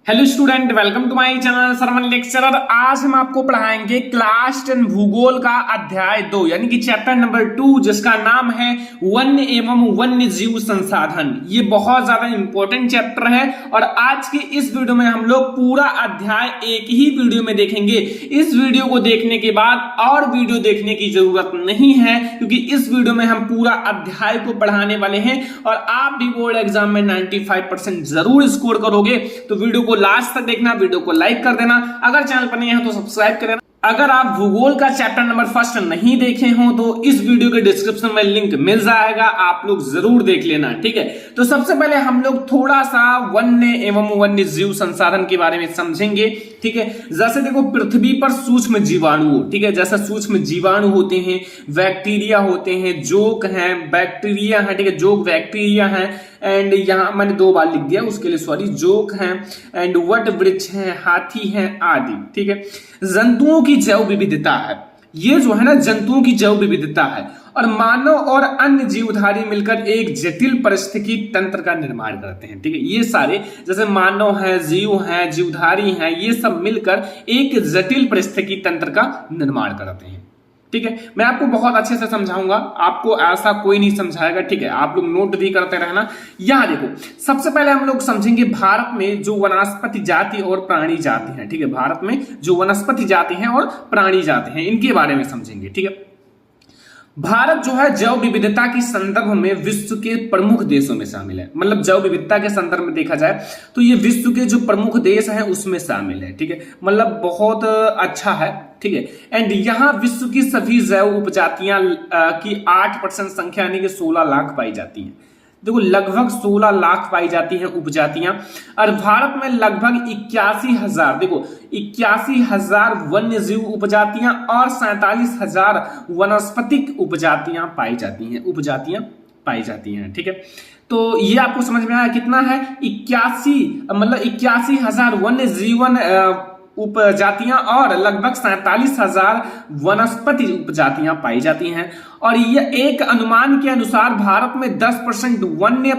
Hello student, welcome to my channel Sarwan lecturer. आज हम आपको पढ़ाएंगे क्लास 10 भूगोल का अध्याय 2 यानी कि चैप्टर नंबर 2, जिसका नाम है वन्य एवं वन्य जीव संसाधन। ये बहुत ज्यादा इंपॉर्टेंट चैप्टर है और आज की इस वीडियो में हम लोग पूरा अध्याय एक ही वीडियो में देखेंगे। इस वीडियो को देखने के बाद और वीडियो देखने की जरूरत नहीं है, क्योंकि इस वीडियो में हम पूरा अध्याय को पढ़ाने वाले हैं और आप भी बोर्ड एग्जाम में 95% जरूर स्कोर करोगे। तो वीडियो को लास्ट तक देखना, वीडियो को लाइक कर देना, अगर चैनल पर नए हैं तो सब्सक्राइब कर देना। अगर आप भूगोल का चैप्टर नंबर फर्स्ट नहीं देखे हो तो इस वीडियो के डिस्क्रिप्शन में लिंक मिल जाएगा, आप लोग जरूर देख लेना। ठीक है, तो सबसे पहले हम लोग थोड़ा सा वन्य एवं वन्य जीव संसाधन के बारे में समझेंगे। ठीक है, जैसे देखो पृथ्वी पर सूक्ष्म जीवाणु, ठीक है, जैसे सूक्ष्म जीवाणु होते हैं, बैक्टीरिया होते हैं, जोक हैं, बैक्टीरिया है, ठीक है, जोक बैक्टीरिया है, एंड यहां मैंने 2 बार लिख दिया, उसके लिए सॉरी, जोक हैं एंड वट वृक्ष हैं, हाथी हैं आदि। ठीक है, जंतुओं की जैव विविधता है, ये जो है ना जंतुओं की जैव विविधता है, और मानव और अन्य जीवधारी मिलकर एक जटिल पारिस्थितिकी तंत्र का निर्माण करते हैं। ठीक है, ये सारे जैसे मानव हैं, जीव हैं, जीवधारी हैं, ये सब मिलकर एक जटिल पारिस्थितिकी तंत्र का निर्माण करते हैं। ठीक है, मैं आपको बहुत अच्छे से समझाऊंगा, आपको ऐसा कोई नहीं समझाएगा। ठीक है, आप लोग नोट भी करते रहना। यहां देखो, सबसे पहले हम लोग समझेंगे भारत में जो वनस्पति जाति और प्राणी जाति हैं। ठीक है, भारत में जो वनस्पति जाति हैं और प्राणी जाति हैं, इनके बारे में समझेंगे। ठीक है, भारत जो है जैव विविधता के संदर्भ में विश्व के प्रमुख देशों में शामिल है। मतलब जैव विविधता के संदर्भ में देखा जाए तो ये विश्व के जो प्रमुख देश हैं उसमें शामिल है। ठीक है, मतलब बहुत अच्छा है। ठीक है, एंड यहाँ विश्व की सभी जैव उपजातियां की 8% संख्या यानी कि 16 लाख पाई जाती है। देखो लगभग 16 लाख पाई जाती हैं उपजातियां, और भारत में लगभग 81,000, देखो 81,000 वन्य जीव उपजातियां और 47,000 वनस्पतिक उपजातियां पाई जाती हैं। ठीक है, तो ये आपको समझ में आया कितना है, 81,000 वन्य जीवन उपजातियां और लगभग 47,000 वनस्पति उपजातियां पाई जाती हैं। और ये एक अनुमान के अनुसार भारत में 10% वन्य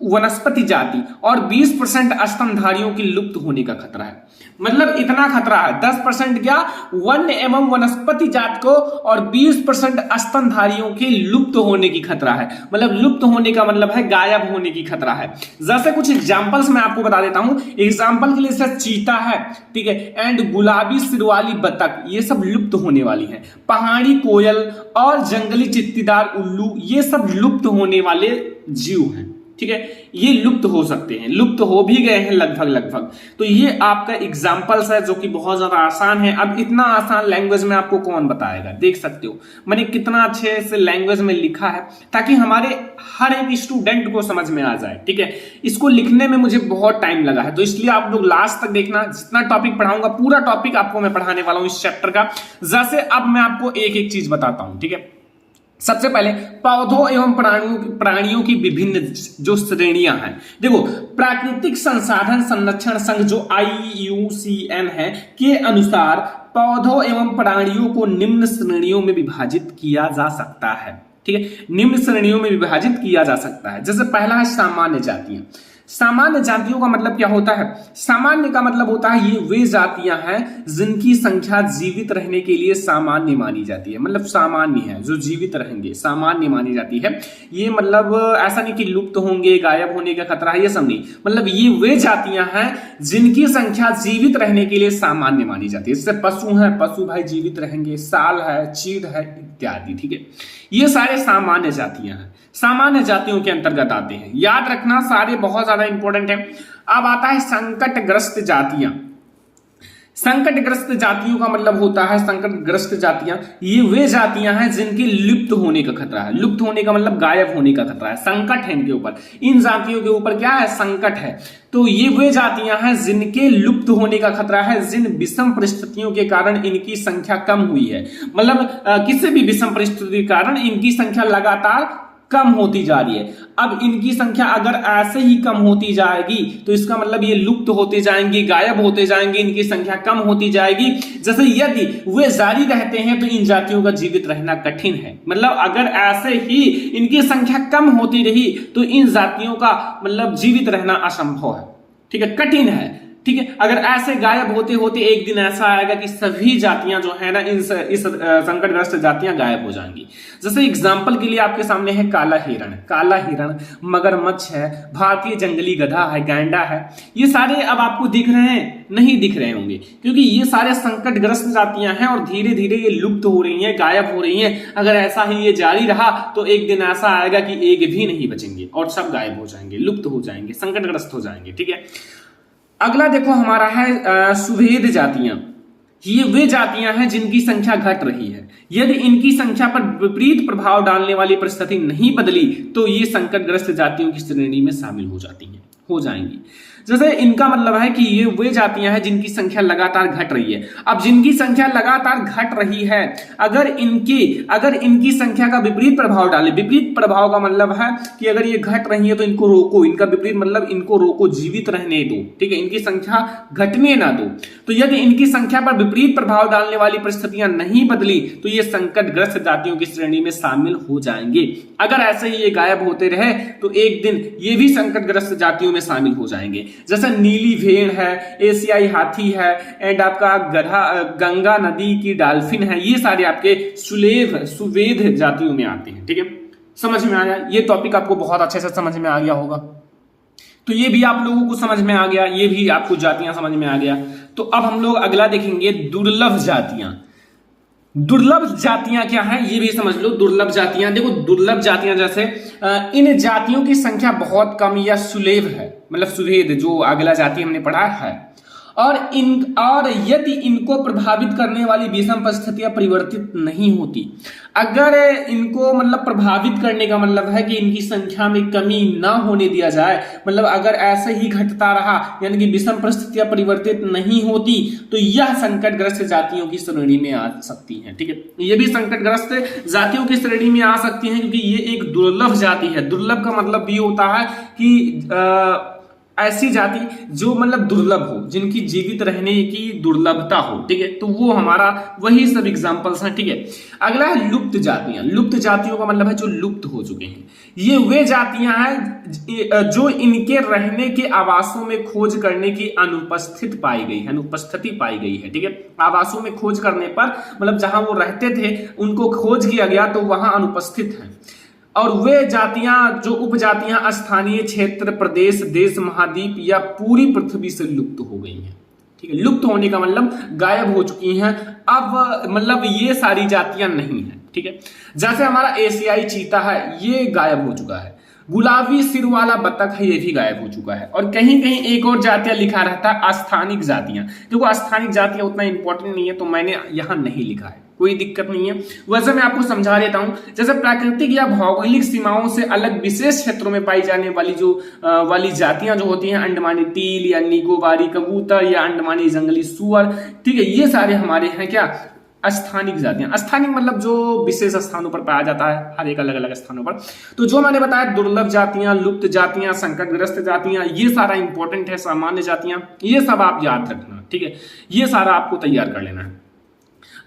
वनस्पति जाति और 20% स्तनधारियों की लुप्त होने का खतरा है। मतलब इतना खतरा है, 10% क्या वन्य एवं वनस्पति जाति को और 20% स्तनधारियों के लुप्त होने की खतरा है। मतलब लुप्त होने का मतलब है गायब होने की खतरा है। जैसे कुछ एग्जांपल्स मैं आपको बता देता हूं। एग्जांपल के लिए जैसे चीता है, ठीक है, एंड गुलाबी सिर वाली बतख, ये सब लुप्त होने वाली है। पहाड़ी कोयल और जंगली चित्तीदार उल्लू, ये सब लुप्त होने वाले जीव हैं। ठीक है, ये लुप्त हो सकते हैं, लुप्त हो भी गए हैं लगभग। तो ये आपका एग्जांपल्स है जो कि बहुत ज्यादा आसान है। अब इतना आसान लैंग्वेज में आपको कौन बताएगा, देख सकते हो मैंने कितना अच्छे से लैंग्वेज में लिखा है ताकि हमारे हर एक स्टूडेंट को समझ में आ जाए। ठीक है, इसको लिखने में मुझे बहुत टाइम लगा है, तो इसलिए आप लोग लास्ट तक देखना। जितना टॉपिक पढ़ाऊंगा पूरा टॉपिक आपको मैं पढ़ाने वाला हूं इस चैप्टर का। जैसे अब मैं आपको एक एक चीज बताता हूं। ठीक है, सबसे पहले पौधों एवं प्राणियों की विभिन्न जो श्रेणियां हैं। देखो प्राकृतिक संसाधन संरक्षण संघ जो IUCN है के अनुसार पौधों एवं प्राणियों को निम्न श्रेणियों में विभाजित किया जा सकता है। ठीक है, निम्न श्रेणियों में विभाजित किया जा सकता है। जैसे पहला है सामान्य जातियां। सामान्य जातियों का मतलब क्या होता है, सामान्य का मतलब होता है ये वे जातियां हैं जिनकी संख्या जीवित रहने के लिए सामान्य मानी जाती है। मतलब सामान्य है, जो जीवित रहेंगे सामान्य मानी जाती है। ये मतलब ऐसा नहीं कि लुप्त होंगे, गायब होने का खतरा है, ये सब नहीं। मतलब ये वे जातियां हैं जिनकी संख्या जीवित रहने के लिए सामान्य मानी जाती है। जैसे पशु है, पशु भाई जीवित रहेंगे, साल है, चीड़ है इत्यादि। ठीक है, ये सारे सामान्य जातियां हैं, सामान्य जातियों के अंतर्गत आते हैं। याद रखना, सारे बहुत ज्यादा इंपॉर्टेंट है। अब आता है संकटग्रस्त जातियां। संकटग्रस्त जातियों का मतलब होता है, संकटग्रस्त जातियां ये वे जातियां हैं जिनके लुप्त होने का खतरा है। लुप्त होने का मतलब गायब होने का खतरा है, संकट है इनके ऊपर। इन जातियों के ऊपर क्या है, संकट है। तो ये वे जातियां हैं जिनके लुप्त होने का खतरा है, जिन विषम परिस्थितियों के कारण इनकी संख्या कम हुई है। मतलब किसी भी विषम परिस्थिति के कारण इनकी संख्या लगातार कम होती जा रही है। अब इनकी संख्या अगर ऐसे ही कम होती जाएगी तो इसका मतलब ये लुप्त होते जाएंगे, गायब होते जाएंगे, इनकी संख्या कम होती जाएगी। जैसे यदि वे जारी रहते हैं तो इन जातियों का जीवित रहना कठिन है। मतलब अगर ऐसे ही इनकी संख्या कम होती रही तो इन जातियों का मतलब जीवित रहना असंभव है, ठीक है, कठिन है। ठीक है, अगर ऐसे गायब होते होते एक दिन ऐसा आएगा कि सभी जातियां जो है ना इस संकटग्रस्त जातियां गायब हो जाएंगी। जैसे एग्जांपल के लिए आपके सामने है काला हिरण, मगरमच्छ है, भारतीय जंगली गधा है, गैंडा है। ये सारे अब आपको दिख रहे हैं? नहीं दिख रहे होंगे, क्योंकि ये सारे संकटग्रस्त जातियां हैं और धीरे धीरे ये लुप्त हो रही हैं, गायब हो रही हैं। अगर ऐसा ही ये जारी रहा तो एक दिन ऐसा आएगा कि एक भी नहीं बचेंगे और सब गायब हो जाएंगे, लुप्त हो जाएंगे, संकटग्रस्त हो जाएंगे। ठीक है, अगला देखो हमारा है सुभेद जातियां। ये वे जातियां हैं जिनकी संख्या घट रही है। यदि इनकी संख्या पर विपरीत प्रभाव डालने वाली परिस्थिति नहीं बदली तो ये संकटग्रस्त जातियों की श्रेणी में शामिल हो जाएंगी। जैसे इनका मतलब है कि ये वे जातियां हैं जिनकी संख्या लगातार घट रही है। अब जिनकी संख्या लगातार घट रही है, अगर इनकी संख्या का विपरीत प्रभाव डाले, विपरीत प्रभाव का मतलब है कि अगर ये घट रही है तो इनको रोको, इनका विपरीत मतलब इनको रोको, जीवित रहने दो, ठीक है, इनकी संख्या घटने ना दो। तो यदि इनकी संख्या पर विपरीत प्रभाव डालने वाली परिस्थितियां नहीं बदली तो ये संकटग्रस्त जातियों की श्रेणी में शामिल हो जाएंगे। अगर ऐसे ही ये गायब होते रहे तो एक दिन ये भी संकटग्रस्त जातियों में शामिल हो जाएंगे। जैसे नीली भेड़ है, एशियाई हाथी है, एंड आपका गंगा नदी की डॉल्फिन है, ये सारे आपके सुवेद जातियों में आते हैं। ठीक है, समझ में आया? ये टॉपिक आपको बहुत अच्छे से समझ में आ गया होगा। तो ये भी आप लोगों को समझ में आ गया, ये भी आपको जातियां समझ में आ गया। तो अब हम लोग अगला देखेंगे दुर्लभ जातियां। दुर्लभ जातियां क्या है ये भी समझ लो। दुर्लभ जातियां, देखो दुर्लभ जातियां जैसे इन जातियों की संख्या बहुत कम या सुलेभ है, मतलब सुभेद जो अगला जाति हमने पढ़ा है, और यदि इनको प्रभावित करने वाली विषम परिस्थितियां परिवर्तित नहीं होती। अगर इनको मतलब प्रभावित करने का मतलब है कि इनकी संख्या में कमी ना होने दिया जाए, मतलब अगर ऐसे ही घटता रहा यानी कि विषम परिस्थितियां परिवर्तित नहीं होती तो यह संकटग्रस्त जातियों की श्रेणी में आ सकती हैं। ठीक है, ये भी संकटग्रस्त जातियों की श्रेणी में आ सकती हैं क्योंकि ये एक दुर्लभ जाति है। दुर्लभ का मतलब ये होता है कि ऐसी जाति जो मतलब दुर्लभ हो, जिनकी जीवित रहने की दुर्लभता हो। ठीक है, तो वो हमारा वही सब एग्जांपल्स हैं। ठीक है, अगला है लुप्त जातियां। लुप्त जातियों का मतलब है जो लुप्त हो चुके हैं। ये वे जातियां हैं जो इनके रहने के आवासों में खोज करने की अनुपस्थिति पाई गई है। ठीक है, आवासों में खोज करने पर मतलब जहां वो रहते थे उनको खोज किया गया तो वहां अनुपस्थित है। और वे जातियां जो उपजातियां स्थानीय क्षेत्र, प्रदेश, देश, महाद्वीप या पूरी पृथ्वी से लुप्त हो गई हैं। ठीक है, लुप्त होने का मतलब गायब हो चुकी हैं। अब मतलब ये सारी जातियां नहीं है। ठीक है, जैसे हमारा एशियाई चीता है ये गायब हो चुका है। गुलाबी सिर वाला बतख है ये भी गायब हो चुका है। और कहीं कहीं एक और जातियां लिखा रहता है अस्थानिक जातियां। देखो अस्थानिक जातियां उतना इंपॉर्टेंट नहीं है तो मैंने यहां नहीं लिखा है, कोई दिक्कत नहीं है। वैसे मैं आपको समझा देता हूं। जैसे प्राकृतिक या भौगोलिक सीमाओं से अलग विशेष क्षेत्रों में पाई जाने वाली जातियां जो होती हैं, अंडमानी तील या निकोबारी कबूतर या अंडमानी जंगली सुअर, ठीक है, ये सारे हमारे हैं क्या अस्थानिक जातियां। अस्थानिक मतलब जो विशेष स्थानों पर पाया जाता है, हर एक अलग अलग स्थानों पर। तो जो मैंने बताया दुर्लभ जातियां, लुप्त जातियां, संकटग्रस्त जातियां, ये सारा इंपॉर्टेंट है। सामान्य जातियां, ये सब आप याद रखना। ठीक है, ये सारा आपको तैयार कर लेना है।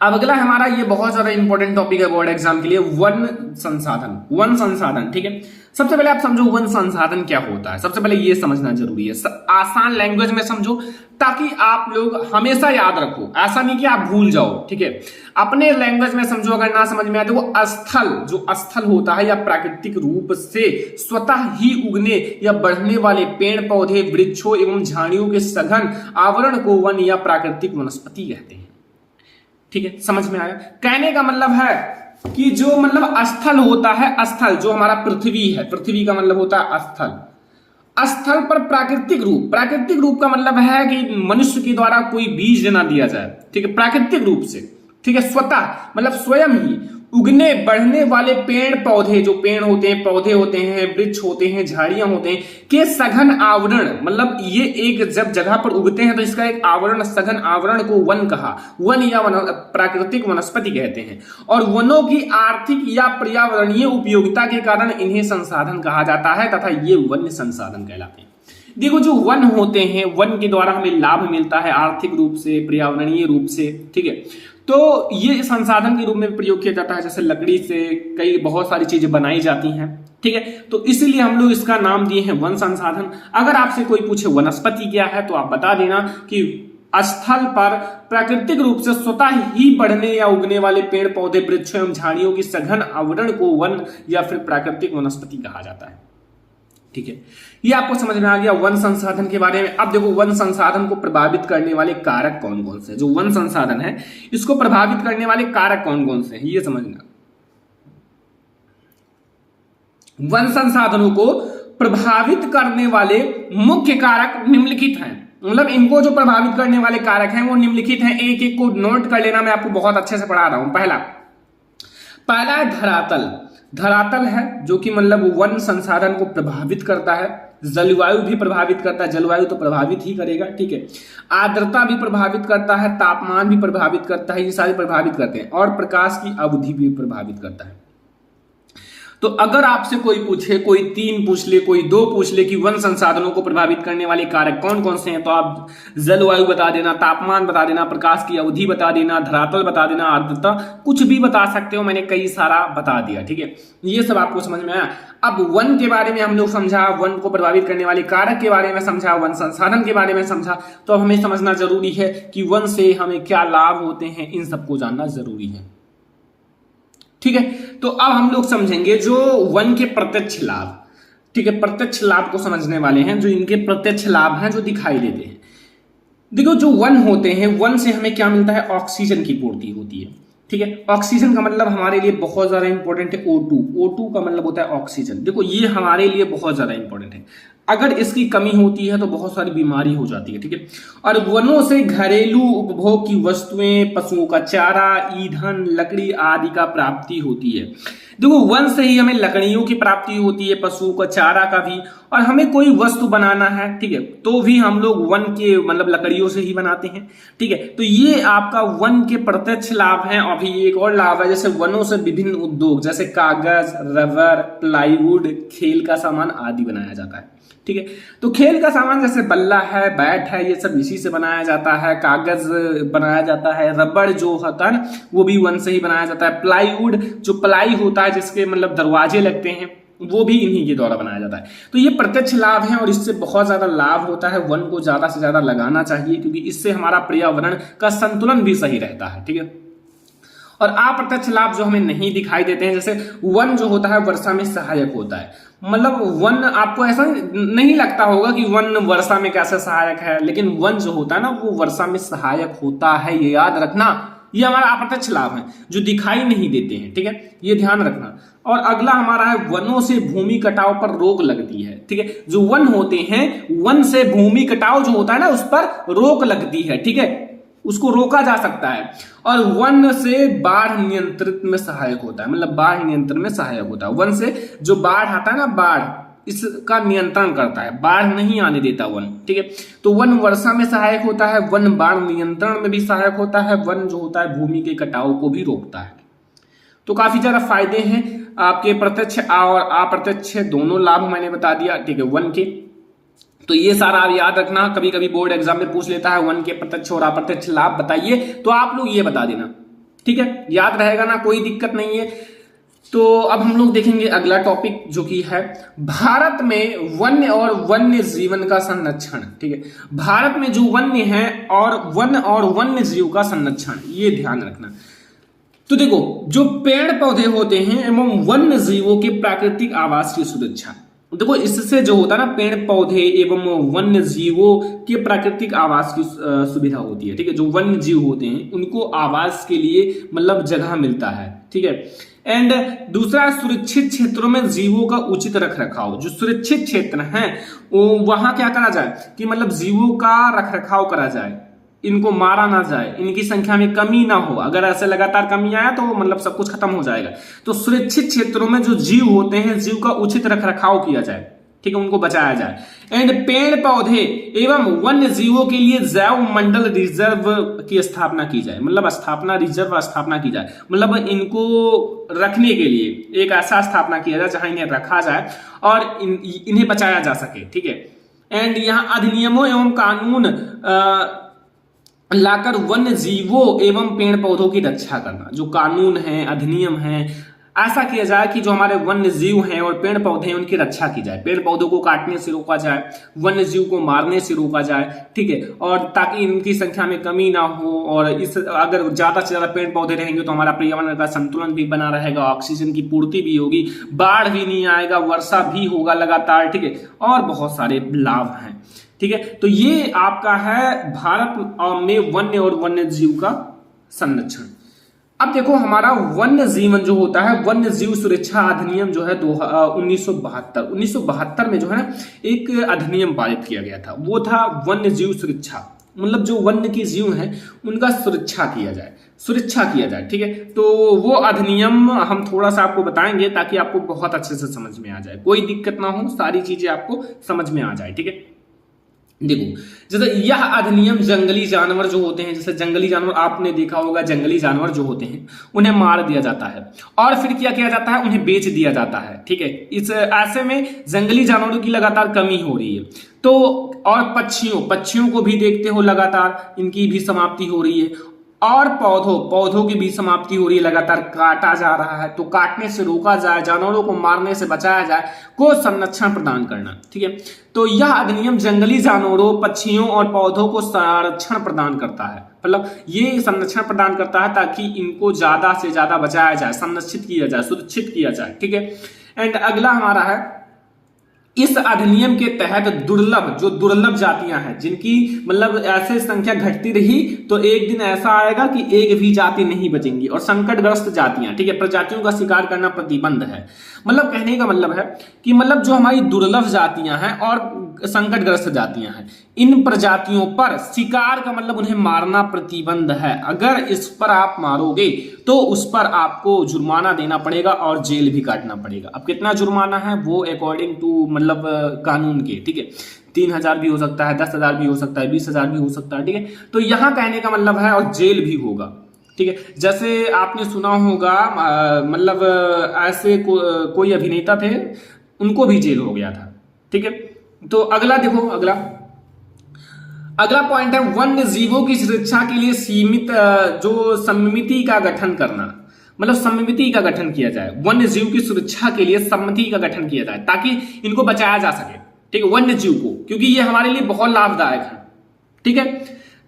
अब अगला हमारा ये बहुत ज्यादा इंपॉर्टेंट टॉपिक है बोर्ड एग्जाम के लिए, वन संसाधन। ठीक है, सबसे पहले आप समझो वन संसाधन क्या होता है। सबसे पहले ये समझना जरूरी है, आसान लैंग्वेज में समझो ताकि आप लोग हमेशा याद रखो, ऐसा नहीं कि आप भूल जाओ। ठीक है, अपने लैंग्वेज में समझो, अगर ना समझ में आए तो स्थल होता है या प्राकृतिक रूप से स्वतः ही उगने या बढ़ने वाले पेड़ पौधे, वृक्षों एवं झाड़ियों के सघन आवरण को वन या प्राकृतिक वनस्पति कहते हैं। ठीक है, समझ में आया? कहने का मतलब है कि जो मतलब स्थल होता है, स्थल जो हमारा पृथ्वी है, पृथ्वी का मतलब होता है स्थल पर प्राकृतिक रूप का मतलब है कि मनुष्य के द्वारा कोई बीज ना दिया जाए। ठीक है, प्राकृतिक रूप से, ठीक है, स्वतः मतलब स्वयं ही उगने बढ़ने वाले पेड़ पौधे, जो पेड़ होते हैं, पौधे होते हैं, वृक्ष होते हैं, झाड़ियां होते हैं, के सघन आवरण, मतलब ये एक जब जगह पर उगते हैं तो इसका एक आवरण, सघन आवरण को वन कहा। वन या प्राकृतिक वनस्पति कहते हैं। और वनों की आर्थिक या पर्यावरणीय उपयोगिता के कारण इन्हें संसाधन कहा जाता है तथा ये वन्य संसाधन कहलाते हैं। देखो, जो वन होते हैं, वन के द्वारा हमें लाभ मिलता है आर्थिक रूप से, पर्यावरणीय रूप से, ठीक है। तो ये संसाधन के रूप में प्रयोग किया जाता है, जैसे लकड़ी से कई बहुत सारी चीजें बनाई जाती हैं, ठीक है। तो इसीलिए हम लोग इसका नाम दिए हैं वन संसाधन। अगर आपसे कोई पूछे वनस्पति क्या है तो आप बता देना कि स्थल पर प्राकृतिक रूप से स्वतः ही बढ़ने या उगने वाले पेड़ पौधे, वृक्ष एवं झाड़ियों की सघन आवरण को वन या फिर प्राकृतिक वनस्पति कहा जाता है, ठीक है। ये आपको समझ में आ गया वन संसाधन के बारे में। अब देखो, वन संसाधन को प्रभावित करने वाले कारक कौन कौन से, जो वन संसाधन है इसको प्रभावित करने वाले कारक कौन कौन से हैं, ये समझना। वन संसाधनों को प्रभावित करने वाले मुख्य कारक निम्नलिखित हैं, मतलब इनको जो प्रभावित करने वाले कारक हैं वो निम्नलिखित हैं। एक एक को नोट कर लेना, मैं आपको बहुत अच्छे से पढ़ा रहा हूं। पहला है धरातल। धरातल है जो कि मतलब वन संसाधन को प्रभावित करता है। जलवायु भी प्रभावित करता है, जलवायु तो प्रभावित ही करेगा, ठीक है। आर्द्रता भी प्रभावित करता है, तापमान भी प्रभावित करता है, ये सारे प्रभावित करते हैं। और प्रकाश की अवधि भी प्रभावित करता है। तो अगर आपसे कोई पूछे, कोई 3 पूछ ले, कोई 2 पूछ ले कि वन संसाधनों को प्रभावित करने वाले कारक कौन कौन से हैं, तो आप जलवायु बता देना, तापमान बता देना, प्रकाश की अवधि बता देना, धरातल बता देना, आर्द्रता, कुछ भी बता सकते हो। मैंने कई सारा बता दिया, ठीक है। ये सब आपको समझ में आया। अब वन के बारे में हम लोग समझा, वन को प्रभावित करने वाले कारक के बारे में समझा, वन संसाधन के बारे में समझा। तो हमें समझना जरूरी है कि वन से हमें क्या लाभ होते हैं, इन सबको जानना जरूरी है, ठीक है। तो अब हम लोग समझेंगे जो वन के प्रत्यक्ष लाभ, ठीक है। प्रत्यक्ष लाभ को समझने वाले हैं, जो इनके प्रत्यक्ष लाभ हैं जो दिखाई देते हैं। देखो, जो वन होते हैं, वन से हमें क्या मिलता है, ऑक्सीजन की पूर्ति होती है, ठीक है। ऑक्सीजन का मतलब हमारे लिए बहुत ज्यादा इंपॉर्टेंट है। O2 का मतलब होता है ऑक्सीजन। देखो, ये हमारे लिए बहुत ज्यादा इंपॉर्टेंट है। अगर इसकी कमी होती है तो बहुत सारी बीमारी हो जाती है, ठीक है। और वनों से घरेलू उपभोग की वस्तुएं, पशुओं का चारा, ईंधन, लकड़ी आदि का प्राप्ति होती है। देखो, वन से ही हमें लकड़ियों की प्राप्ति होती है, पशुओं का चारा का भी। और हमें कोई वस्तु बनाना है, ठीक है, तो भी हम लोग वन के मतलब लकड़ियों से ही बनाते हैं, ठीक है। तो ये आपका वन के प्रत्यक्ष लाभ है। अभी एक और लाभ है, जैसे वनों से विभिन्न उद्योग, जैसे कागज, रबर, प्लाईवुड, खेल का सामान आदि बनाया जाता है, ठीक है। तो खेल का सामान जैसे बल्ला है, बैट है, ये सब इसी से बनाया जाता है। कागज बनाया जाता है, रबड़ जो होता है ना वो भी वन से ही बनाया जाता है। प्लाईवुड, जो प्लाई होता है जिसके मतलब दरवाजे लगते हैं, वो भी इन्हीं के द्वारा बनाया जाता है। तो ये प्रत्यक्ष लाभ है और इससे बहुत ज्यादा लाभ होता है। वन को ज्यादा से ज्यादा लगाना चाहिए, क्योंकि इससे हमारा पर्यावरण का संतुलन भी सही रहता है, ठीक है। और अप्रत्यक्ष लाभ जो हमें नहीं दिखाई देते हैं, जैसे वन जो होता है वर्षा में सहायक होता है। मतलब वन, आपको ऐसा नहीं लगता होगा कि वन वर्षा में कैसे सहायक है, लेकिन वन जो होता है ना वो वर्षा में सहायक होता है, ये याद रखना। ये हमारा अप्रत्यक्ष लाभ है जो दिखाई नहीं देते हैं, ठीक है, ये ध्यान रखना। और अगला हमारा है वनों से भूमि कटाव पर रोक लगती है, ठीक है। जो वन होते हैं, वन से भूमि कटाव जो होता है ना उस पर रोक लगती है, ठीक है, उसको रोका जा सकता है। और वन से बाढ़ नियंत्रित में सहायक होता है, मतलब बाढ़ नियंत्रण में सहायक होता है। वन से जो बाढ़ आता है ना, बाढ़ इसका नियंत्रण करता है, बाढ़ नहीं आने देता वन, ठीक है। तो वन वर्षा में सहायक होता है, वन बाढ़ नियंत्रण में भी सहायक होता है, वन जो होता है भूमि के कटाव को भी रोकता है। तो काफी ज्यादा फायदे हैं आपके प्रत्यक्ष और अप्रत्यक्ष दोनों लाभ मैंने बता दिया, ठीक है, वन के। तो ये सारा आप याद रखना, कभी कभी बोर्ड एग्जाम में पूछ लेता है वन के प्रत्यक्ष और अप्रत्यक्ष लाभ बताइए, तो आप लोग ये बता देना, ठीक है, याद रहेगा ना, कोई दिक्कत नहीं है। तो अब हम लोग देखेंगे अगला टॉपिक जो कि है भारत में वन्य और वन्य जीवन का संरक्षण, ठीक है। भारत में जो वन्य है और वन्य जीव का संरक्षण, ये ध्यान रखना। तो देखो, जो पेड़ पौधे होते हैं एवं वन्य जीवों के प्राकृतिक आवास की सुरक्षा, देखो इससे जो होता है ना, पेड़ पौधे एवं वन्य जीवों के प्राकृतिक आवास की सुविधा होती है, ठीक है। जो वन्य जीव होते हैं उनको आवास के लिए मतलब जगह मिलता है, ठीक है। एंड दूसरा, सुरक्षित क्षेत्रों में जीवों का उचित रख रखाव। जो सुरक्षित क्षेत्र हैं वहां क्या करा जाए कि मतलब जीवों का रख रखाव करा जाए, इनको मारा ना जाए, इनकी संख्या में कमी ना हो। अगर ऐसे लगातार कमी आया तो मतलब सब कुछ खत्म हो जाएगा। तो सुरक्षित क्षेत्रों में जो जीव होते हैं, जीव का उचित रखरखाव किया जाए, ठीक है, उनको बचाया जाए। एंड पेड़ पौधे एवं वन्य जीवों के लिए जैव मंडल रिजर्व की स्थापना की जाए, मतलब स्थापना की जाए, मतलब इनको रखने के लिए एक ऐसा स्थापना किया जाए जहां इन्हें रखा जाए और इन्हें बचाया जा सके, ठीक है। एंड यहाँ अधिनियमों एवं कानून लाकर वन्य जीवों एवं पेड़ पौधों की रक्षा करना, जो कानून है, अधिनियम है, ऐसा किया जाए कि जो हमारे वन्य जीव हैं और पेड़ पौधे हैं उनकी रक्षा की जाए। पेड़ पौधों को काटने से रोका जाए, वन्य जीव को मारने से रोका जाए, ठीक है, और ताकि इनकी संख्या में कमी ना हो। और इस अगर ज्यादा से ज्यादा पेड़ पौधे रहेंगे तो हमारा पर्यावरण का संतुलन भी बना रहेगा, ऑक्सीजन की पूर्ति भी होगी, बाढ़ भी नहीं आएगा, वर्षा भी होगा लगातार, ठीक है, और बहुत सारे लाभ हैं, ठीक है। तो ये आपका है भारत में वन्य और वन्य जीव का संरक्षण। अब देखो हमारा वन्य जीवन जो होता है, वन्य जीव सुरक्षा अधिनियम जो है 1972 में जो है ना एक अधिनियम पारित किया गया था, वो था वन्य जीव सुरक्षा, मतलब जो वन्य के जीव हैं उनका सुरक्षा किया जाए, ठीक है। तो वो अधिनियम हम थोड़ा सा आपको बताएंगे ताकि आपको बहुत अच्छे से समझ में आ जाए, कोई दिक्कत ना हो, सारी चीजें आपको समझ में आ जाए, ठीक है। देखो जैसे यह अधिनियम जंगली जानवर जो होते हैं, जैसे जंगली जानवर आपने देखा होगा, जंगली जानवर जो होते हैं उन्हें मार दिया जाता है और फिर क्या किया जाता है, उन्हें बेच दिया जाता है, ठीक है। इस ऐसे में जंगली जानवरों की लगातार कमी हो रही है। तो और पक्षियों को भी देखते हो लगातार इनकी भी समाप्ति हो रही है, और पौधों की भी समाप्ति हो रही है, लगातार काटा जा रहा है। तो काटने से रोका जाए, जानवरों को मारने से बचाया जाए, को संरक्षण प्रदान करना, ठीक है। तो यह अधिनियम जंगली जानवरों, पक्षियों और पौधों को संरक्षण प्रदान करता है, मतलब ये संरक्षण प्रदान करता है ताकि इनको ज्यादा से ज्यादा बचाया जाए, संरक्षित किया जाए, सुरक्षित किया जाए, ठीक है। एंड अगला हमारा है, इस अधिनियम के तहत दुर्लभ जातियां हैं, जिनकी मतलब ऐसे संख्या घटती रही तो एक दिन ऐसा आएगा कि एक भी जाति नहीं बचेंगी, और संकटग्रस्त जातियां, ठीक है, प्रजातियों का शिकार करना प्रतिबंध है। मतलब कहने का मतलब है कि मतलब जो हमारी दुर्लभ जातियां हैं और संकटग्रस्त जातियां हैं, इन प्रजातियों पर शिकार का मतलब उन्हें मारना प्रतिबंध है। अगर इस पर आप मारोगे तो उस पर आपको जुर्माना देना पड़ेगा और जेल भी काटना पड़ेगा। अब कितना जुर्माना है वो अकॉर्डिंग टू मतलब कानून के, ठीक है, 3,000 भी हो सकता है, 10,000 भी हो सकता है, 20,000 भी हो सकता है, ठीक है। तो यहां कहने का मतलब है और जेल भी होगा, ठीक है। जैसे आपने सुना होगा मतलब ऐसे कोई अभिनेता थे, उनको भी जेल हो गया था, ठीक है। तो अगला देखो, अगला पॉइंट है वन्य जीवों की सुरक्षा के लिए सीमित जो समिति का गठन करना, मतलब समिति का गठन किया जाए, वन्य जीव की सुरक्षा के लिए समिति का गठन किया जाए ताकि इनको बचाया जा सके, ठीक है, वन्य जीव को, क्योंकि ये हमारे लिए बहुत लाभदायक है, ठीक है।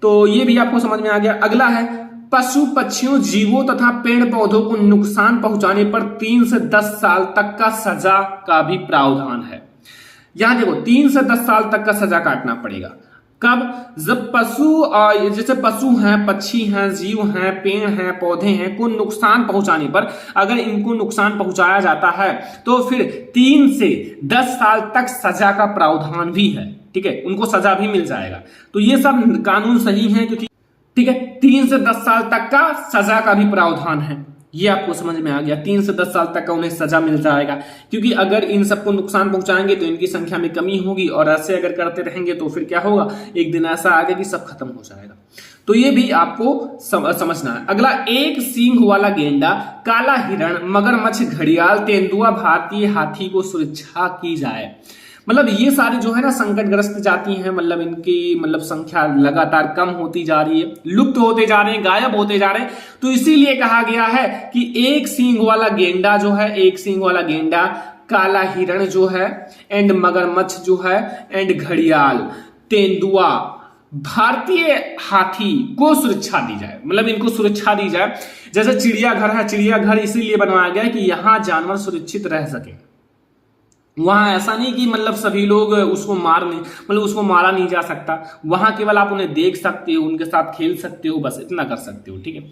तो ये भी आपको समझ में आ गया। अगला है पशु पक्षियों, जीवों तथा पेड़ पौधों को नुकसान पहुंचाने पर 3 से 10 साल तक का सजा का भी प्रावधान है। यहां देखो 3 से 10 साल तक का सजा काटना पड़ेगा। कब? जब जैसे पशु हैं, पक्षी हैं, जीव हैं, पेड़ हैं, पौधे हैं को नुकसान पहुंचाने पर, अगर इनको नुकसान पहुंचाया जाता है तो फिर 3 से 10 साल तक सजा का प्रावधान भी है, ठीक है, उनको सजा भी मिल जाएगा। तो ये सब कानून सही है, क्योंकि ठीक है 3 से 10 साल तक का सजा का भी प्रावधान है, ये आपको समझ में आ गया। 3 से 10 साल तक का उन्हें सजा मिल जाएगा, क्योंकि अगर इन सबको नुकसान पहुंचाएंगे तो इनकी संख्या में कमी होगी, और ऐसे अगर करते रहेंगे तो फिर क्या होगा, एक दिन ऐसा आएगा कि सब खत्म हो जाएगा। तो ये भी आपको समझना है। अगला, एक सींग वाला गेंडा, काला हिरण, मगरमच्छ, घड़ियाल, तेंदुआ, भारतीय हाथी को सुरक्षा की जाए। मतलब ये सारी जो है ना संकटग्रस्त जाति हैं, मतलब इनकी मतलब संख्या लगातार कम होती जा रही है, लुप्त होते जा रहे हैं, गायब होते जा रहे हैं। तो इसीलिए कहा गया है कि एक सींग वाला गेंडा जो है, एक सींग वाला गेंडा, काला हिरण जो है, एंड मगरमच्छ जो है, एंड घड़ियाल, तेंदुआ, भारतीय हाथी को सुरक्षा दी जाए, मतलब इनको सुरक्षा दी जाए। जैसे चिड़ियाघर है, चिड़ियाघर इसीलिए बनवाया गया है कि यहां जानवर सुरक्षित रह सके। वहां ऐसा नहीं कि मतलब सभी लोग उसको उसको मारा नहीं जा सकता, वहां केवल आप उन्हें देख सकते हो, उनके साथ खेल सकते हो, बस इतना कर सकते हो, ठीक है।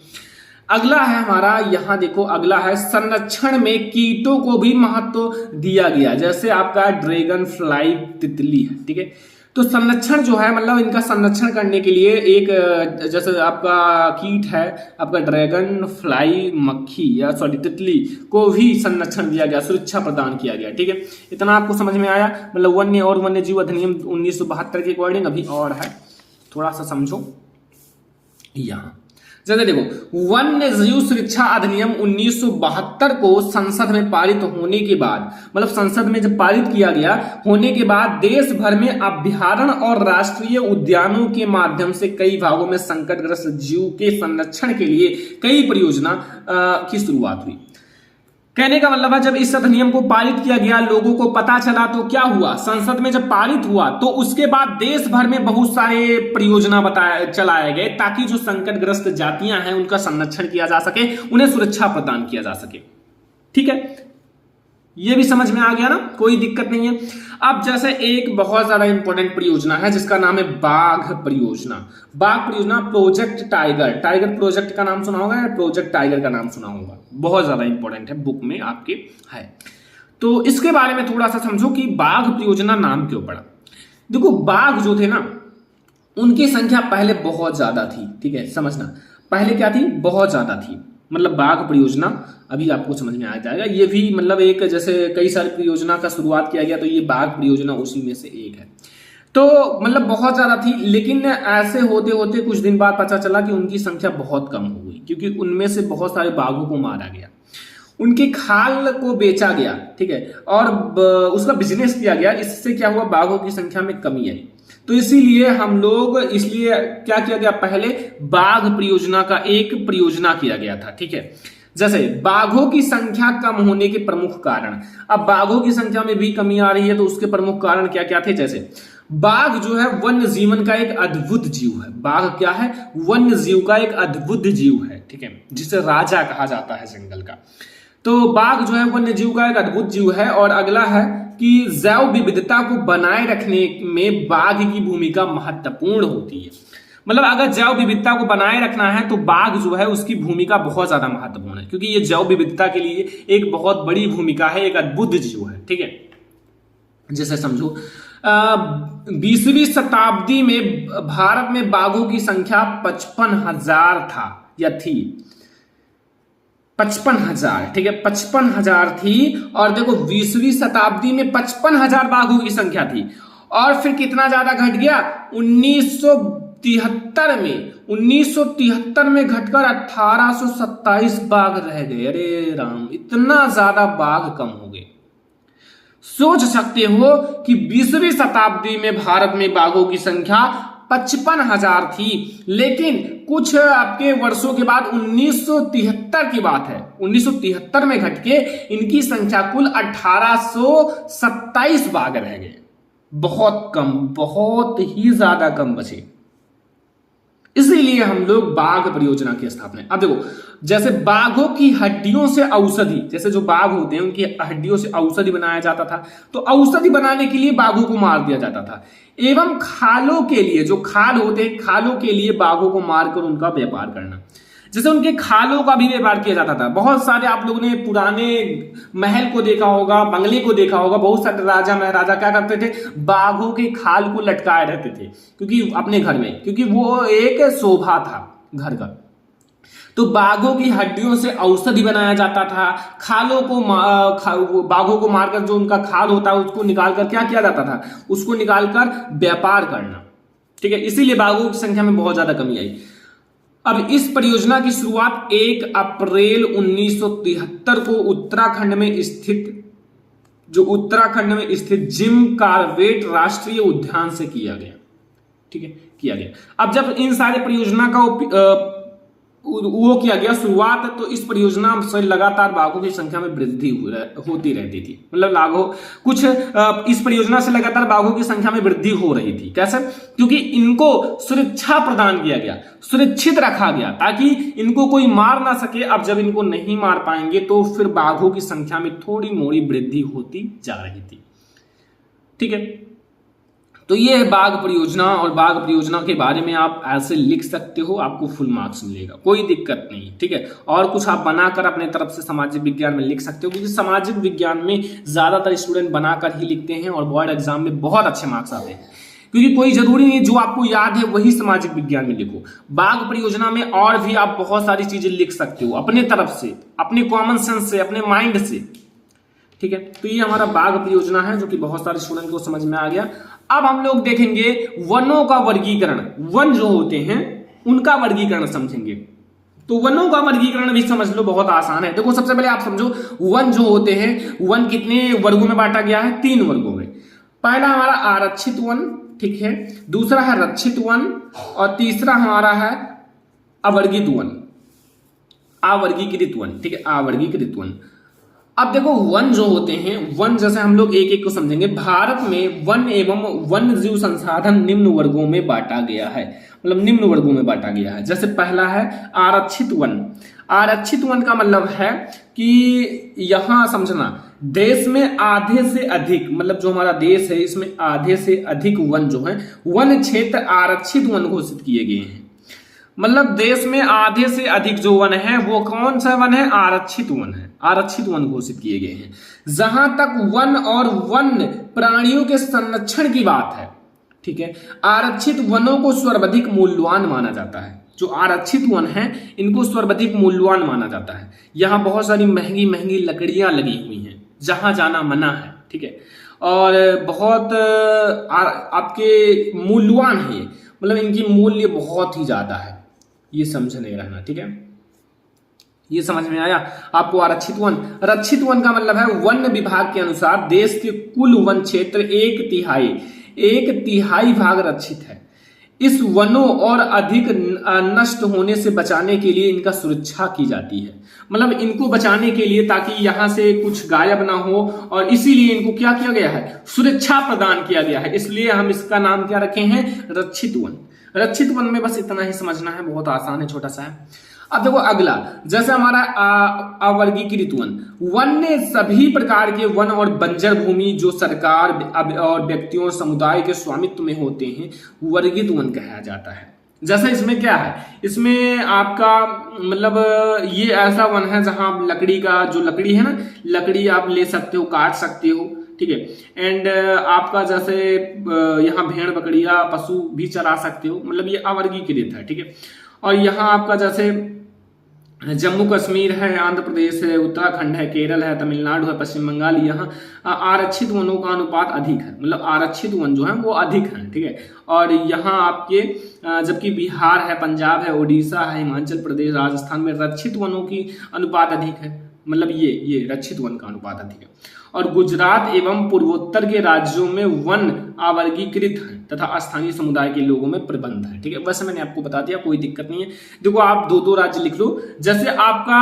अगला है हमारा, यहां देखो अगला है संरक्षण में कीटों को भी महत्व दिया गया, जैसे आपका ड्रैगन फ्लाई, तितली है, ठीक है। तो संरक्षण जो है मतलब इनका संरक्षण करने के लिए एक जैसे आपका कीट है, आपका ड्रैगन फ्लाई मक्खी या सॉरी तितली को भी संरक्षण दिया गया, सुरक्षा प्रदान किया गया। ठीक है, इतना आपको समझ में आया। मतलब वन्य और वन्य जीव अधिनियम 1972 के अकॉर्डिंग अभी और है, थोड़ा सा समझो। यहाँ जैसे देखो, वन्य जीव सुरक्षा अधिनियम 1972 को संसद में पारित होने के बाद, मतलब संसद में जब पारित किया गया होने के बाद देश भर में अभयारण्य और राष्ट्रीय उद्यानों के माध्यम से कई भागों में संकटग्रस्त जीव के संरक्षण के लिए कई परियोजना की शुरुआत हुई। कहने का मतलब है जब इस अधिनियम को पारित किया गया, लोगों को पता चला तो क्या हुआ, संसद में जब पारित हुआ तो उसके बाद देश भर में बहुत सारे परियोजना चलाए गए ताकि जो संकटग्रस्त जातियां हैं उनका संरक्षण किया जा सके, उन्हें सुरक्षा प्रदान किया जा सके। ठीक है, ये भी समझ में आ गया ना, कोई दिक्कत नहीं है। अब जैसे एक बहुत ज्यादा इंपॉर्टेंट परियोजना है जिसका नाम है बाघ परियोजना। बाघ परियोजना, प्रोजेक्ट टाइगर, टाइगर प्रोजेक्ट का नाम सुना होगा या प्रोजेक्ट टाइगर का नाम सुना होगा, बहुत ज्यादा इंपॉर्टेंट है, बुक में आपके है। तो इसके बारे में थोड़ा सा समझो कि बाघ परियोजना नाम क्यों पड़ा। देखो, बाघ जो थे ना उनकी संख्या पहले बहुत ज्यादा थी। ठीक है, समझना, पहले क्या थी, बहुत ज्यादा थी। मतलब बाघ परियोजना अभी आपको समझ में आ जाएगा। ये भी मतलब एक जैसे कई सारी परियोजना का शुरुआत किया गया तो ये बाघ परियोजना उसी में से एक है। तो मतलब बहुत ज्यादा थी, लेकिन ऐसे होते होते कुछ दिन बाद पता चला कि उनकी संख्या बहुत कम हो गई, क्योंकि उनमें से बहुत सारे बाघों को मारा गया, उनके खाल को बेचा गया। ठीक है, और उसका बिजनेस किया गया। इससे क्या हुआ, बाघों की संख्या में कमी आई। तो इसीलिए इसलिए क्या किया गया, पहले बाघ परियोजना का एक परियोजना किया गया था। ठीक है, जैसे बाघों की संख्या कम होने के प्रमुख कारण, अब बाघों की संख्या में भी कमी आ रही है तो उसके प्रमुख कारण क्या क्या थे। जैसे बाघ जो है वन्य जीवन का एक अद्भुत जीव है। बाघ क्या है, वन्य जीव का एक अद्भुत जीव है। ठीक है, जिसे राजा कहा जाता है जंगल का। तो बाघ जो है वन्य जीव का एक अद्भुत जीव है। और अगला है कि जैव विविधता को बनाए रखने में बाघ की भूमिका महत्वपूर्ण होती है। मतलब अगर जैव विविधता को बनाए रखना है तो बाघ जो है उसकी भूमिका बहुत ज्यादा महत्वपूर्ण है, क्योंकि ये जैव विविधता के लिए एक बहुत बड़ी भूमिका है, एक अद्भुत जीव है। ठीक है, जैसे समझो 20वीं शताब्दी में भारत में बाघों की संख्या 55,000 था या थी, 55,000। ठीक है, 55,000 थी। और देखो 20वीं शताब्दी में 55,000 बाघों की संख्या थी, और फिर कितना ज्यादा घट गया, 1973 में घटकर 1827 बाघ रह गए। अरे राम, इतना ज्यादा बाघ कम हो गए। सोच सकते हो कि 20वीं शताब्दी में भारत में बाघों की संख्या 55,000 थी, लेकिन कुछ आपके वर्षों के बाद 1973 की बात है, 1973 में घट के इनकी संख्या कुल 1827 बाघ रह गए। बहुत कम, बहुत ही ज्यादा कम बचे। इसीलिए हम लोग बाघ परियोजना की स्थापना। अब देखो, जैसे बाघों की हड्डियों से औषधि, जैसे जो बाघ होते हैं उनकी हड्डियों से औषधि बनाया जाता था, तो औषधि बनाने के लिए बाघों को मार दिया जाता था। एवं खालों के लिए, जो खाल होते हैं, खालों के लिए बाघों को मारकर उनका व्यापार करना, जैसे उनके खालों का भी व्यापार किया जाता था। बहुत सारे आप लोगों ने पुराने महल को देखा होगा, बंगले को देखा होगा, बहुत सारे राजा महाराजा क्या करते थे, बाघों के खाल को लटकाए रहते थे, क्योंकि अपने घर में, क्योंकि वो एक शोभा था घर का। तो बाघों की हड्डियों से औषधि बनाया जाता था। खालों को बाघों को मारकर जो उनका खाल होता है उसको निकालकर क्या किया जाता था, उसको निकालकर व्यापार करना। ठीक है, इसीलिए बाघों की संख्या में बहुत ज्यादा कमी आई। अब इस परियोजना की शुरुआत 1 अप्रैल 1973 को उत्तराखंड में स्थित जिम कार्बेट राष्ट्रीय उद्यान से किया गया। ठीक है, किया गया। अब जब इन सारे परियोजना का वो किया गया शुरुआत, तो इस परियोजना से लगातार बाघों की संख्या में वृद्धि होती रहती थी। मतलब इस परियोजना से लगातार बाघों की संख्या में वृद्धि हो रही थी। कैसे? क्योंकि इनको सुरक्षा प्रदान किया गया, सुरक्षित रखा गया ताकि इनको कोई मार ना सके। अब जब इनको नहीं मार पाएंगे तो फिर बाघों की संख्या में थोड़ी मोड़ी वृद्धि होती जा रही थी। ठीक है, तो ये है बाघ परियोजना, और बाघ परियोजना के बारे में आप ऐसे लिख सकते हो, आपको फुल मार्क्स मिलेगा, कोई दिक्कत नहीं। ठीक है, और कुछ आप बनाकर अपने तरफ से सामाजिक विज्ञान में लिख सकते हो, क्योंकि सामाजिक विज्ञान में ज्यादातर स्टूडेंट बनाकर ही लिखते हैं और बोर्ड एग्जाम में बहुत अच्छे मार्क्स आते हैं। क्योंकि कोई जरूरी नहीं जो आपको याद है वही सामाजिक विज्ञान में लिखो। बाघ परियोजना में और भी आप बहुत सारी चीजें लिख सकते हो अपने तरफ से, अपने कॉमन सेंस से, अपने माइंड से, ठीक है। तो ये हमारा बाघ परियोजना है जो कि बहुत सारे स्टूडेंट को समझ में आ गया। अब हम लोग देखेंगे वनों का वर्गीकरण, वन जो होते हैं उनका वर्गीकरण समझेंगे। तो वनों का वर्गीकरण भी समझ लो, बहुत आसान है। देखो सबसे पहले आप समझो वन जो होते हैं, वन कितने वर्गों में बांटा गया है? 3 वर्गों में। पहला हमारा आरक्षित वन, ठीक है, दूसरा है रक्षित वन और तीसरा हमारा है अवर्गीत वन, अवर्गीकृत वन, ठीक है, अवर्गीकृत वन। अब देखो वन जो होते हैं, वन जैसे हम लोग एक एक को समझेंगे। भारत में वन एवं वन्य जीव संसाधन निम्न वर्गों में बांटा गया है, मतलब निम्न वर्गों में बांटा गया है। जैसे पहला है आरक्षित वन। आरक्षित वन का मतलब है कि यहां समझना, देश में आधे से अधिक, मतलब जो हमारा देश है इसमें आधे से अधिक वन जो है वन क्षेत्र आरक्षित वन घोषित किए गए हैं। मतलब देश में आधे से अधिक जो वन है वो कौन सा वन है? आरक्षित वन है, आरक्षित वन घोषित किए गए हैं। जहां तक वन और वन्य प्राणियों के संरक्षण की बात है, ठीक है, आरक्षित वनों को सर्वाधिक मूल्यवान माना जाता है। जो आरक्षित वन है इनको सर्वाधिक मूल्यवान माना जाता है। यहाँ बहुत सारी महंगी महंगी लकड़ियां लगी हुई हैं, जहां जाना मना है, ठीक है, और बहुत आपके मूल्यवान है, मतलब इनकी मूल्य बहुत ही ज्यादा है, ये समझने रहना, ठीक है। ये समझ में आया आपको? आरक्षित वन। रक्षित वन का मतलब है वन विभाग के अनुसार देश के कुल वन क्षेत्र 1/3 भाग रक्षित है। इस वनों और अधिक नष्ट होने से बचाने के लिए इनका सुरक्षा की जाती है। मतलब इनको बचाने के लिए, ताकि यहां से कुछ गायब ना हो, और इसीलिए इनको क्या किया गया है? सुरक्षा प्रदान किया गया है। इसलिए हम इसका नाम क्या रखे हैं? रक्षित वन। रक्षित वन में बस इतना ही समझना है, बहुत आसान है, छोटा सा है। अब देखो अगला, जैसे हमारा अवर्गीकृत वन। वन ने सभी प्रकार के वन और बंजर भूमि जो सरकार और व्यक्तियों और समुदाय के स्वामित्व में होते हैं वर्गित वन कहा जाता है। जैसे इसमें क्या है? इसमें आपका मतलब ये ऐसा वन है जहां आप लकड़ी का, जो लकड़ी है ना, लकड़ी आप ले सकते हो, काट सकते हो, ठीक है। एंड आपका जैसे यहाँ भेड़ बकरियां पशु भी चरा सकते हो, मतलब ये अवर्गीकृत है, ठीक है। और यहाँ आपका जैसे जम्मू कश्मीर है, आंध्र प्रदेश है, उत्तराखंड है, केरल है, तमिलनाडु है, पश्चिम बंगाल, यहाँ आरक्षित वनों का अनुपात अधिक है, मतलब आरक्षित वन जो है वो अधिक है, ठीक है। और यहाँ आपके जबकि बिहार है, पंजाब है, उड़ीसा है, हिमाचल प्रदेश, राजस्थान में रक्षित वनों की अनुपात अधिक है, मतलब ये रक्षित वन का अनुपात अधिक है। और गुजरात एवं पूर्वोत्तर के राज्यों में वन अवर्गीकृत है तथा स्थानीय समुदाय के लोगों में प्रबंध है, ठीक है। वैसे मैंने आपको बता दिया, कोई दिक्कत नहीं है। देखो आप 2-2 राज्य लिख लो। जैसे आपका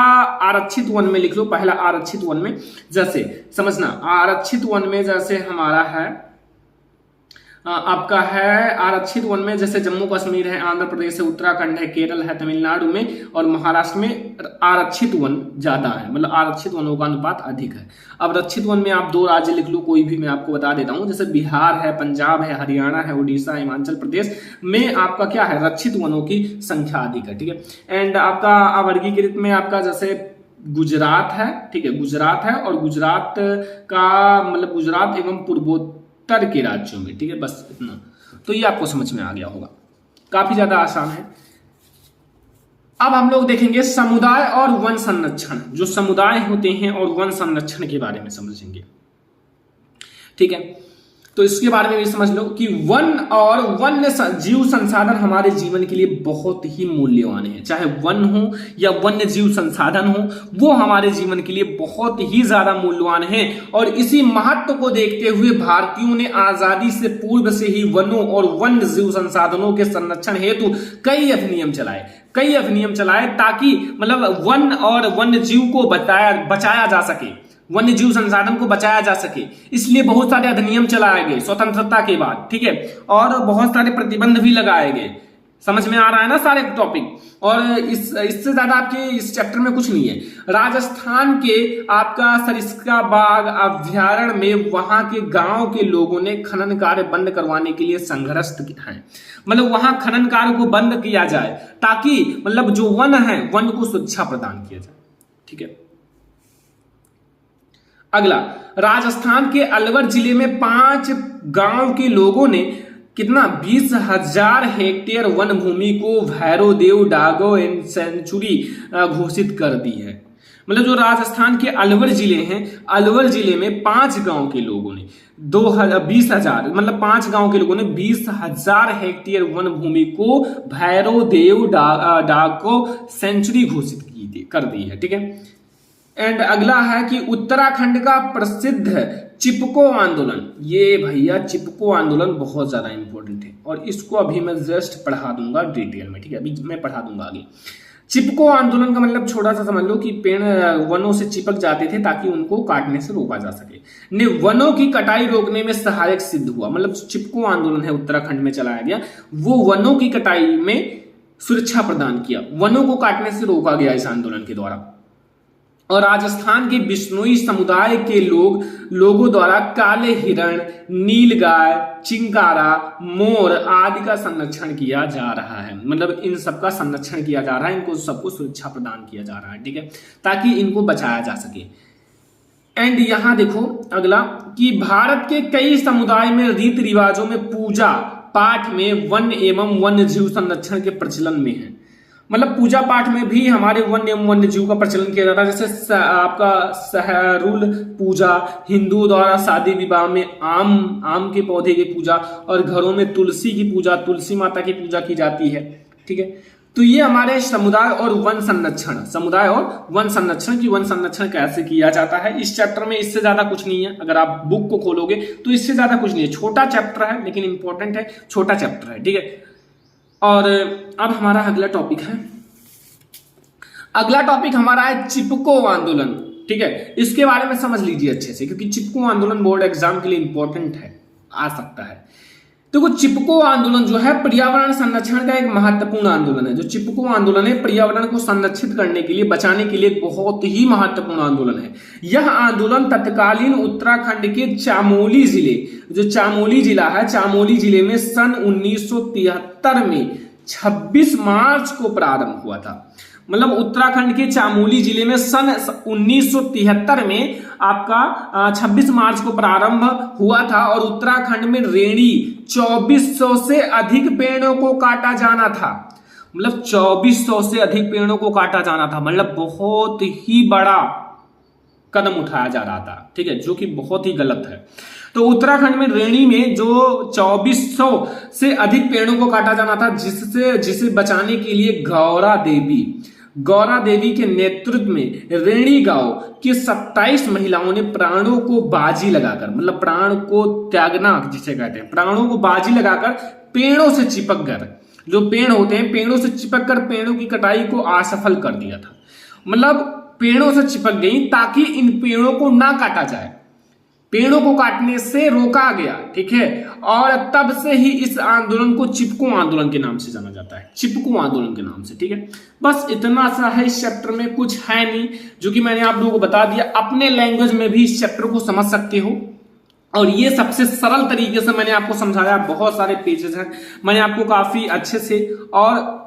आरक्षित वन में लिख लो, पहला आरक्षित वन में, जैसे समझना आरक्षित वन में जैसे हमारा है आपका है आरक्षित वन में, जैसे जम्मू कश्मीर है, आंध्र प्रदेश है, उत्तराखंड है, केरल है, तमिलनाडु में और महाराष्ट्र में आरक्षित वन ज्यादा है, मतलब आरक्षित वनों का अनुपात अधिक है। अब रक्षित वन में आप 2 राज्य लिख लो, कोई भी मैं आपको बता देता हूं, जैसे बिहार है, पंजाब है, हरियाणा है, उड़ीसा, हिमाचल प्रदेश में आपका क्या है? रक्षित वनों की संख्या अधिक है, ठीक है। एंड आपका अवर्गीकृत में आपका जैसे गुजरात है, ठीक है, गुजरात है, और गुजरात का मतलब गुजरात एवं पूर्वोत्तर के राज्यों में, ठीक है, बस इतना। तो ये आपको समझ में आ गया होगा, काफी ज्यादा आसान है। अब हम लोग देखेंगे समुदाय और वन संरक्षण। जो समुदाय होते हैं और वन संरक्षण के बारे में समझेंगे, ठीक है। तो इसके बारे में भी समझ लो कि वन और वन्य जीव संसाधन हमारे जीवन के लिए बहुत ही मूल्यवान है। चाहे वन हो या वन्य जीव संसाधन हो, वो हमारे जीवन के लिए बहुत ही ज्यादा मूल्यवान है। और इसी महत्व को देखते हुए भारतीयों ने आजादी से पूर्व से ही वनों और वन्य जीव संसाधनों के संरक्षण हेतु कई अधिनियम चलाए, ताकि मतलब वन और वन्य जीव को बचाया जा सके, वन्य जीव संसाधन को बचाया जा सके। इसलिए बहुत सारे अधिनियम चलाए गए स्वतंत्रता के बाद, ठीक है, और बहुत सारे प्रतिबंध भी लगाए गए। समझ में आ रहा है ना सारे टॉपिक? और इससे ज्यादा आपके इस चैप्टर में कुछ नहीं है। राजस्थान के आपका सरिस्का बाग अभ्यारण्य में वहां के गांव के लोगों ने खनन कार्य बंद करवाने के लिए संघर्ष किया है, मतलब वहां खनन कार्य को बंद किया जाए, ताकि मतलब जो वन है वन को सुरक्षा प्रदान किया जाए, ठीक है। अगला, राजस्थान के अलवर जिले में 5 गांव के लोगों ने कितना 20,000 हेक्टेयर वन भूमि को भैरोदेव डागो एंड सेंचुरी घोषित कर दी है। मतलब जो राजस्थान के अलवर जिले हैं, अलवर जिले में 5 गांव के लोगों ने 20,000 मतलब 5 गांव के लोगों ने 20,000 हेक्टेयर वन भूमि को भैरोदेव डागो सेंचुरी घोषित कर दी है। ठीक है। एंड अगला है कि उत्तराखंड का प्रसिद्ध चिपको आंदोलन, ये भैया चिपको आंदोलन बहुत ज्यादा इंपॉर्टेंट है और इसको अभी मैं जस्ट पढ़ा दूंगा डिटेल में। ठीक है, अभी मैं पढ़ा दूंगा आगे। चिपको आंदोलन का मतलब छोटा सा समझ लो कि पेड़ वनों से चिपक जाते थे ताकि उनको काटने से रोका जा सके, ने वनों की कटाई रोकने में सहायक सिद्ध हुआ। मतलब चिपको आंदोलन है उत्तराखंड में चलाया गया, वो वनों की कटाई में सुरक्षा प्रदान किया, वनों को काटने से रोका गया इस आंदोलन के द्वारा। और राजस्थान के बिश्नोई समुदाय के लोगों द्वारा काले हिरण, नीलगाय, चिंकारा, मोर आदि का संरक्षण किया जा रहा है। मतलब इन सबका संरक्षण किया जा रहा है, इनको सबको सुरक्षा प्रदान किया जा रहा है। ठीक है, ताकि इनको बचाया जा सके। एंड यहां देखो अगला कि भारत के कई समुदाय में रीति रिवाजों में पूजा पाठ में वन एवं वन्य जीव संरक्षण के प्रचलन में है। मतलब पूजा पाठ में भी हमारे वन्य एवं वन्य जीव का प्रचलन किया जाता है। जैसे आपका सहरुल पूजा, हिंदुओं द्वारा शादी विवाह में आम के पौधे की पूजा, और घरों में तुलसी की पूजा, तुलसी माता की पूजा की जाती है। ठीक है, तो ये हमारे समुदाय और वन संरक्षण, समुदाय और वन संरक्षण की वन संरक्षण कैसे किया जाता है इस चैप्टर में। इससे ज्यादा कुछ नहीं है, अगर आप बुक को खोलोगे तो इससे ज्यादा कुछ नहीं है। छोटा चैप्टर है लेकिन इंपॉर्टेंट है, छोटा चैप्टर है। ठीक है, और अब हमारा अगला टॉपिक है, अगला टॉपिक हमारा है चिपको आंदोलन। ठीक है, इसके बारे में समझ लीजिए अच्छे से, क्योंकि चिपको आंदोलन बोर्ड एग्जाम के लिए इंपॉर्टेंट है, आ सकता है। तो वो चिपको आंदोलन जो है पर्यावरण संरक्षण का एक महत्वपूर्ण आंदोलन है। जो चिपको आंदोलन है पर्यावरण को संरक्षित करने के लिए, बचाने के लिए बहुत ही महत्वपूर्ण आंदोलन है। यह आंदोलन तत्कालीन उत्तराखंड के चामोली जिले, जो चामोली जिला है, चामोली जिले में सन 1973 में 26 मार्च को प्रारंभ हुआ था। मतलब उत्तराखंड के चामोली जिले में सन 1973 में आपका 26 मार्च को प्रारंभ हुआ था, और उत्तराखंड में रेणी 2400 से अधिक पेड़ों को काटा जाना था। मतलब 2400 से अधिक पेड़ों को काटा जाना था, मतलब बहुत ही बड़ा कदम उठाया जा रहा था। ठीक है, जो कि बहुत ही गलत है। तो उत्तराखंड में रेणी में जो 2400 से अधिक पेड़ों को काटा जाना था, जिसे बचाने के लिए गौरा देवी के नेतृत्व में रेणी गांव की 27 महिलाओं ने प्राणों को बाजी लगाकर, मतलब प्राण को त्यागना जिसे कहते हैं, प्राणों को बाजी लगाकर पेड़ों से चिपक कर, जो पेड़ होते हैं पेड़ों से चिपक कर पेड़ों की कटाई को असफल कर दिया था। मतलब पेड़ों से चिपक गई ताकि इन पेड़ों को ना काटा जाए, पेड़ों को काटने से रोका गया। ठीक है, और तब से ही इस आंदोलन को चिपको आंदोलन के नाम से जाना जाता है, चिपको आंदोलन के नाम से। ठीक है, बस इतना सा है इस चैप्टर में, कुछ है नहीं, जो कि मैंने आप लोगों को बता दिया। अपने लैंग्वेज में भी इस चैप्टर को समझ सकते हो, और ये सबसे सरल तरीके से मैंने आपको समझाया। बहुत सारे पेजेस हैं, मैंने आपको काफी अच्छे से और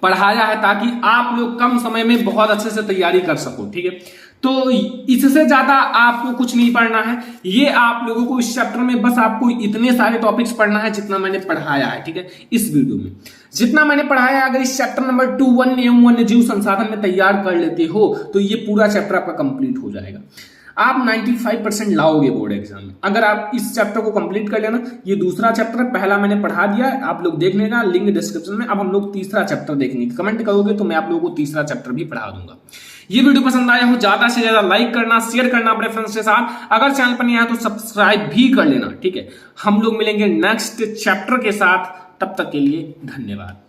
पढ़ाया है ताकि आप लोग कम समय में बहुत अच्छे से तैयारी कर सको। ठीक है, तो इससे ज्यादा आपको कुछ नहीं पढ़ना है। ये आप लोगों को इस चैप्टर में बस आपको इतने सारे टॉपिक्स पढ़ना है जितना मैंने पढ़ाया है। ठीक है, इस वीडियो में जितना मैंने पढ़ाया है, अगर इस चैप्टर नंबर 2 वन एवं वन्य जीव संसाधन में तैयार कर लेते हो तो ये पूरा चैप्टर आपका कंप्लीट हो जाएगा। आप 95% लाओगे बोर्ड एग्जाम में, अगर आप इस चैप्टर को कंप्लीट कर लेना। ये दूसरा चैप्टर है, पहला मैंने पढ़ा दिया है, आप लोग देख लेना, लिंक डिस्क्रिप्शन में। अब हम लोग तीसरा चैप्टर देखेंगे, कमेंट करोगे तो मैं आप लोगों को तीसरा चैप्टर भी पढ़ा दूंगा। ये वीडियो पसंद आया हो ज्यादा से ज्यादा लाइक करना, शेयर करना अपने फ्रेंड्स के साथ। अगर चैनल पर नहीं आया तो सब्सक्राइब भी कर लेना। ठीक है, हम लोग मिलेंगे नेक्स्ट चैप्टर के साथ, तब तक के लिए धन्यवाद।